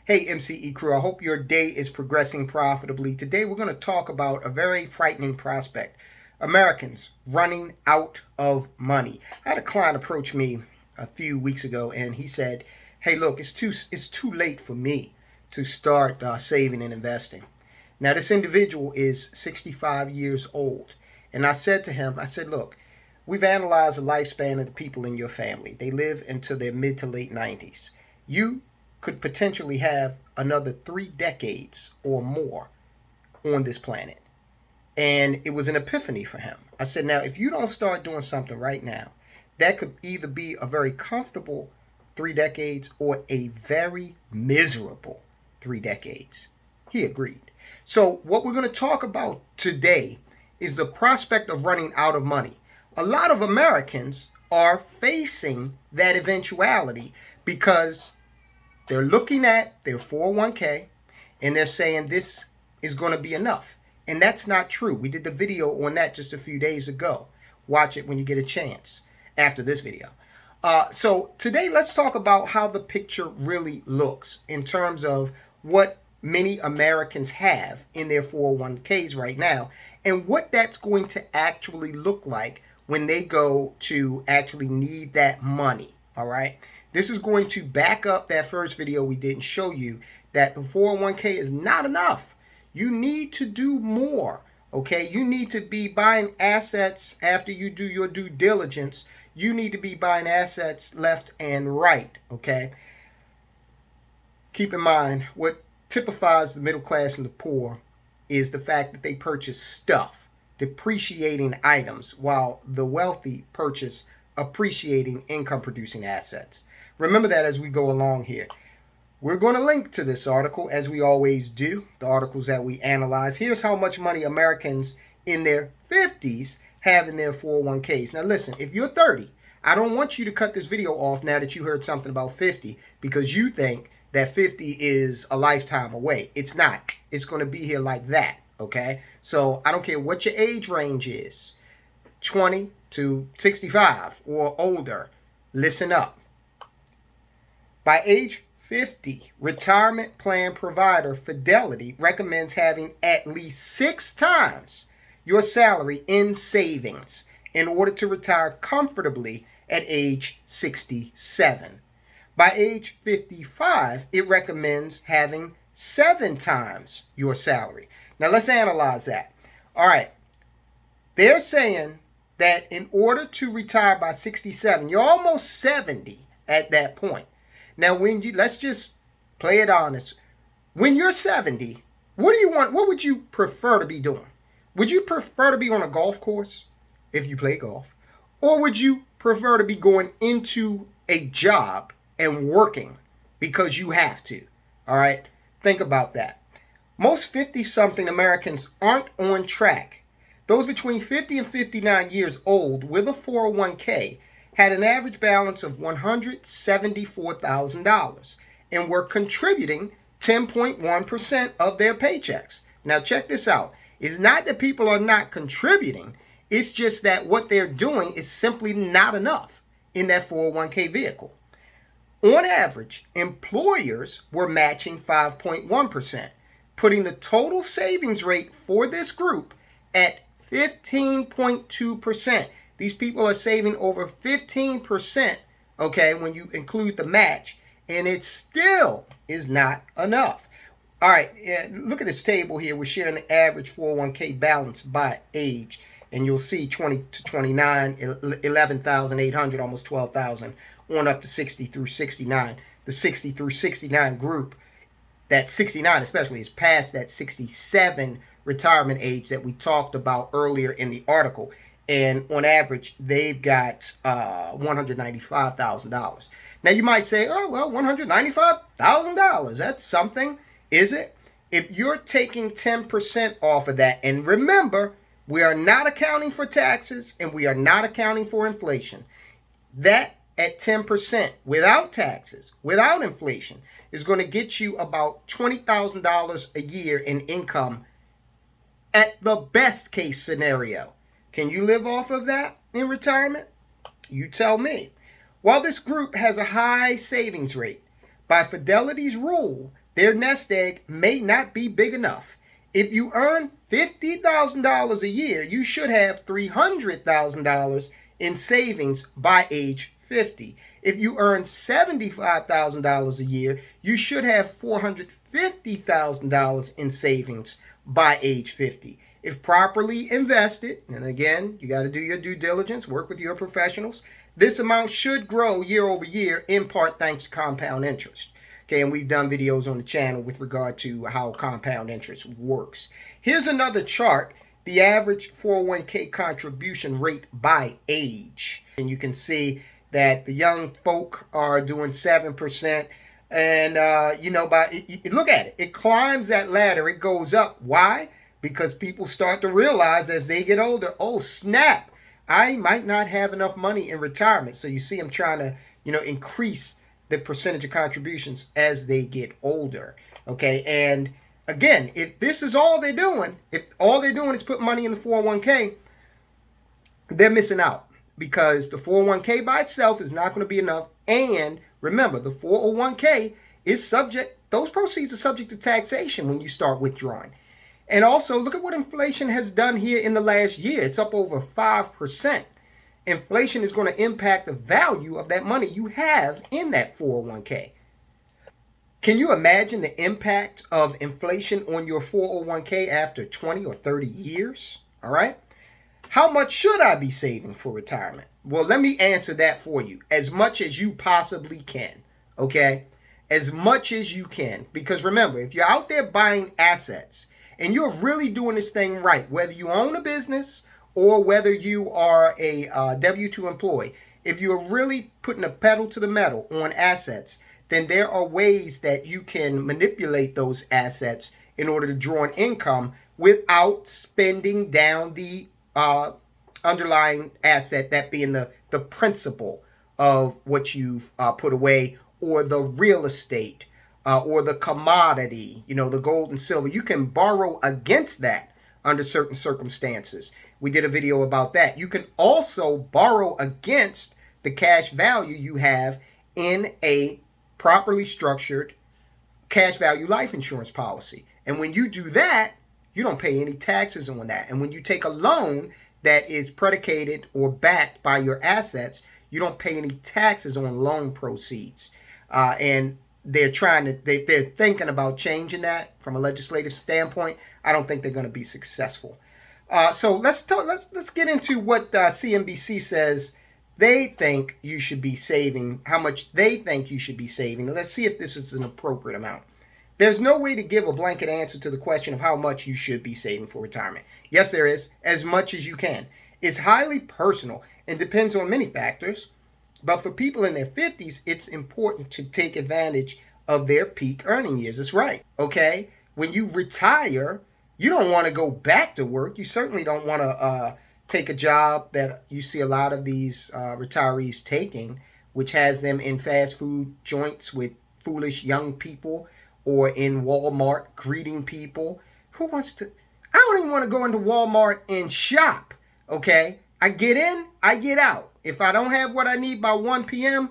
Hey, MCE crew, I hope your day is progressing profitably. Today we're going to talk about a very frightening prospect. Americans running out of money. I had a client approach me a few weeks ago and he said, hey, look, it's too late for me to start saving and investing. Now, this individual is 65 years old. And I said to him, look, we've analyzed the lifespan of the people in your family. They live into their mid to late 90s. You could potentially have another 3 decades or more on this planet. And it was an epiphany for him. I said, now, if you don't start doing something right now, that could either be a very comfortable 3 decades or a very miserable 3 decades. He agreed. So what we're going to talk about today is the prospect of running out of money. A lot of Americans are facing that eventuality because they're looking at their 401k and they're saying this is going to be enough. And that's not true. We did the video on that just a few days ago. Watch it when you get a chance after this video. So today, let's talk about how the picture really looks in terms of what many Americans have in their 401ks right now and what that's going to actually look like when they go to actually need that money. All right. This is going to back up that first video we didn't show you that the 401k is not enough. You need to do more, okay? You need to be buying assets after you do your due diligence. You need to be buying assets left and right, okay? Keep in mind, what typifies the middle class and the poor is the fact that they purchase stuff, depreciating items, while the wealthy purchase appreciating income-producing assets. Remember that as we go along here. We're going to link to this article, as we always do, the articles that we analyze. Here's how much money Americans in their 50s have in their 401ks. Now listen, if you're 30, I don't want you to cut this video off now that you heard something about 50 because you think that 50 is a lifetime away. It's not. It's going to be here like that, okay? So I don't care what your age range is, 20 to 65 or older, listen up. By age 50, retirement plan provider Fidelity recommends having at least 6 times your salary in savings in order to retire comfortably at age 67. By age 55, it recommends having 7 times your salary. Now let's analyze that. All right. They're saying that in order to retire by 67, you're almost 70 at that point. Now, let's just play it honest. When you're 70, what do you want? What would you prefer to be doing? Would you prefer to be on a golf course if you play golf? Or would you prefer to be going into a job and working because you have to? All right. Think about that. Most 50-something Americans aren't on track. Those between 50 and 59 years old with a 401k had an average balance of $174,000 and were contributing 10.1% of their paychecks. Now check this out. It's not that people are not contributing. It's just that what they're doing is simply not enough in that 401k vehicle. On average, employers were matching 5.1%, putting the total savings rate for this group at 15.2%. These people are saving over 15%, okay, when you include the match, and it still is not enough. All right, look at this table here. We're sharing the average 401k balance by age, and you'll see 20 to 29, 11,800, almost 12,000, on up to 60 through 69. The 60 through 69 group, that 69 especially, is past that 67 retirement age that we talked about earlier in the article. And on average, they've got $195,000. Now, you might say, oh, well, $195,000, that's something, is it? If you're taking 10% off of that, and remember, we are not accounting for taxes and we are not accounting for inflation. That at 10% without taxes, without inflation, is going to get you about $20,000 a year in income at the best case scenario. Can you live off of that in retirement? You tell me. While this group has a high savings rate, by Fidelity's rule, their nest egg may not be big enough. If you earn $50,000 a year, you should have $300,000 in savings by age 50. If you earn $75,000 a year, you should have $450,000 in savings by age 50. If properly invested, and again, you got to do your due diligence, work with your professionals, this amount should grow year over year, in part thanks to compound interest. Okay, and we've done videos on the channel with regard to how compound interest works. Here's another chart, the average 401k contribution rate by age. And you can see that the young folk are doing 7%. And, look at it. It climbs that ladder. It goes up. Why? Because people start to realize as they get older, oh, snap, I might not have enough money in retirement. So you see them trying to, increase the percentage of contributions as they get older. Okay. And again, if this is all they're doing, if all they're doing is put money in the 401k, they're missing out, because the 401k by itself is not going to be enough. And remember, the 401k is subject, those proceeds are subject to taxation when you start withdrawing. And also, look at what inflation has done here in the last year. It's up over 5%. Inflation is going to impact the value of that money you have in that 401k. Can you imagine the impact of inflation on your 401k after 20 or 30 years? All right. How much should I be saving for retirement? Well, let me answer that for you. As much as you possibly can. Okay. As much as you can. Because remember, if you're out there buying assets and you're really doing this thing right, whether you own a business or whether you are a W-2 employee, if you're really putting a pedal to the metal on assets, then there are ways that you can manipulate those assets in order to draw an income without spending down the underlying asset, that being the principal of what you've put away, or the real estate, or the commodity, the gold and silver. You can borrow against that under certain circumstances. We did a video about that. You can also borrow against the cash value you have in a properly structured cash value life insurance policy. And when you do that, you don't pay any taxes on that. And when you take a loan that is predicated or backed by your assets, you don't pay any taxes on loan proceeds. And they're they're thinking about changing that from a legislative standpoint. I don't think they're going to be successful. So let's get into what CNBC says they think you should be saving, how much they think you should be saving. Let's see if this is an appropriate amount. There's no way to give a blanket answer to the question of how much you should be saving for retirement. Yes, there is. As much as you can. It's highly personal and depends on many factors. But for people in their 50s, it's important to take advantage of their peak earning years. That's right. Okay? When you retire, you don't want to go back to work. You certainly don't want to take a job that you see a lot of these retirees taking, which has them in fast food joints with foolish young people, or in Walmart greeting people. Who wants to? I don't even want to go into Walmart and shop. Okay? I get in, I get out. If I don't have what I need by 1 p.m.,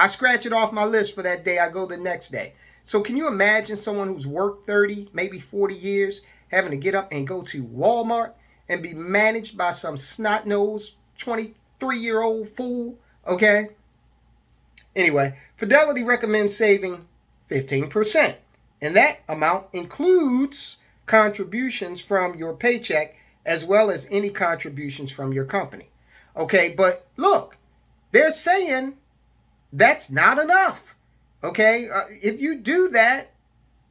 I scratch it off my list for that day. I go the next day. So can you imagine someone who's worked 30, maybe 40 years, having to get up and go to Walmart and be managed by some snot-nosed 23-year-old fool? Okay? Anyway, Fidelity recommends saving 15%. And that amount includes contributions from your paycheck as well as any contributions from your company. Okay, but look, they're saying that's not enough. Okay, if you do that,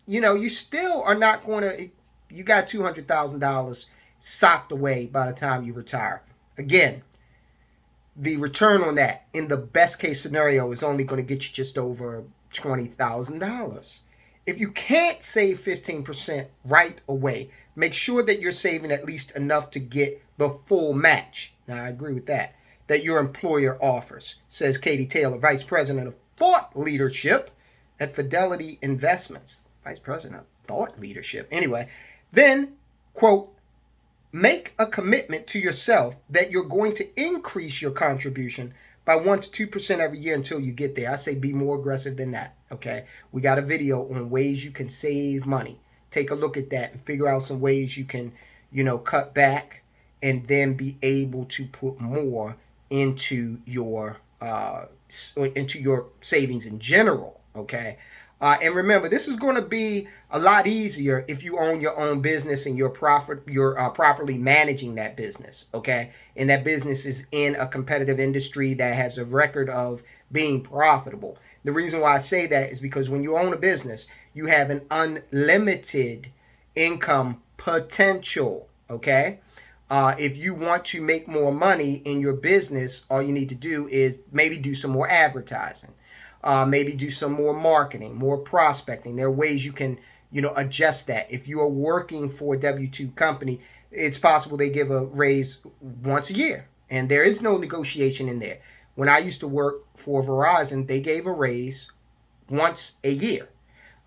you still are not going to, you got $200,000 socked away by the time you retire. Again, the return on that in the best case scenario is only going to get you just over $20,000. If you can't save 15% right away, make sure that you're saving at least enough to get the full match. Now, I agree with that your employer offers, says Katie Taylor, Vice President of Thought Leadership at Fidelity Investments. Vice President of Thought Leadership. Anyway, then, quote, make a commitment to yourself that you're going to increase your contribution by 1 to 2% every year until you get there. I say be more aggressive than that. Okay, we got a video on ways you can save money. Take a look at that and figure out some ways you can, cut back and then be able to put more into your savings in general. Okay. And remember, this is going to be a lot easier if you own your own business and you're properly managing that business, okay? And that business is in a competitive industry that has a record of being profitable. The reason why I say that is because when you own a business, you have an unlimited income potential, okay? If you want to make more money in your business, all you need to do is maybe do some more advertising. Maybe do some more marketing, more prospecting. There are ways you can, adjust that. If you are working for a W-2 company, it's possible they give a raise once a year, and there is no negotiation in there. When I used to work for Verizon, they gave a raise once a year.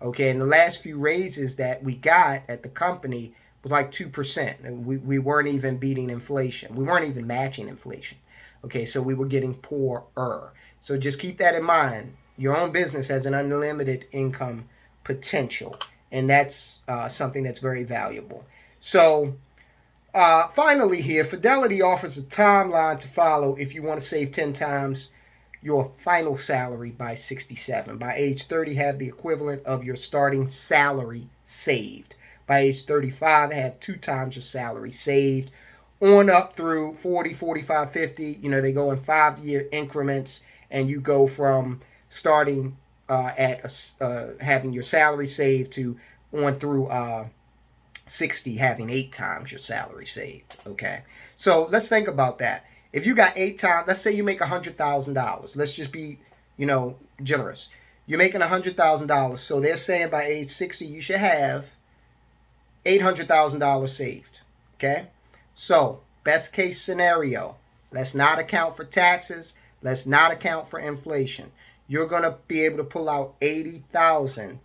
Okay, and the last few raises that we got at the company was like 2%. We weren't even beating inflation. We weren't even matching inflation. Okay, so we were getting poorer. So just keep that in mind. Your own business has an unlimited income potential, and that's something that's very valuable. So finally here, Fidelity offers a timeline to follow if you want to save 10 times your final salary by 67. By age 30, have the equivalent of your starting salary saved. By age 35, have 2 times your salary saved. On up through 40, 45, 50, they go in 5-year increments, and you go from starting at having your salary saved to on through 60, having 8 times your salary saved. Okay, so let's think about that. If you got 8 times, let's say you make $100,000. Let's just be, generous. You're making $100,000, so they're saying by age 60 you should have $800,000 saved. Okay, so best case scenario. Let's not account for taxes. Let's not account for inflation. You're going to be able to pull out $80,000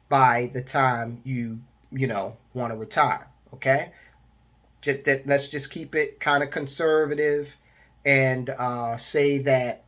by the time you want to retire, okay? Let's just keep it kind of conservative and say that,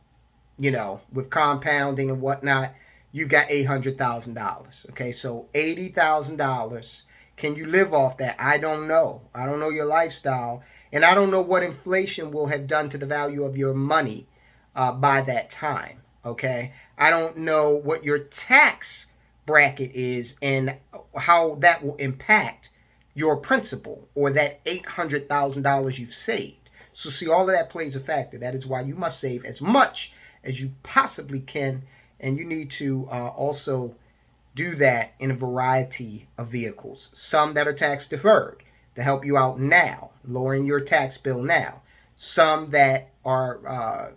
with compounding and whatnot, you've got $800,000, okay? So $80,000, can you live off that? I don't know. I don't know your lifestyle, and I don't know what inflation will have done to the value of your money by that time. Okay, I don't know what your tax bracket is and how that will impact your principal or that $800,000 you've saved. So see, all of that plays a factor. That is why you must save as much as you possibly can, and you need to also do that in a variety of vehicles. Some that are tax deferred to help you out now, lowering your tax bill now. Some that are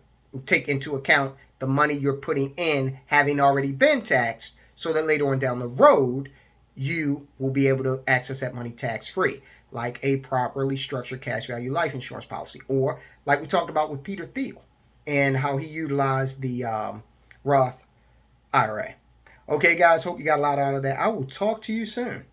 take into account the money you're putting in having already been taxed, so that later on down the road, you will be able to access that money tax-free, like a properly structured cash value life insurance policy, or like we talked about with Peter Thiel and how he utilized the Roth IRA. Okay, guys, hope you got a lot out of that. I will talk to you soon.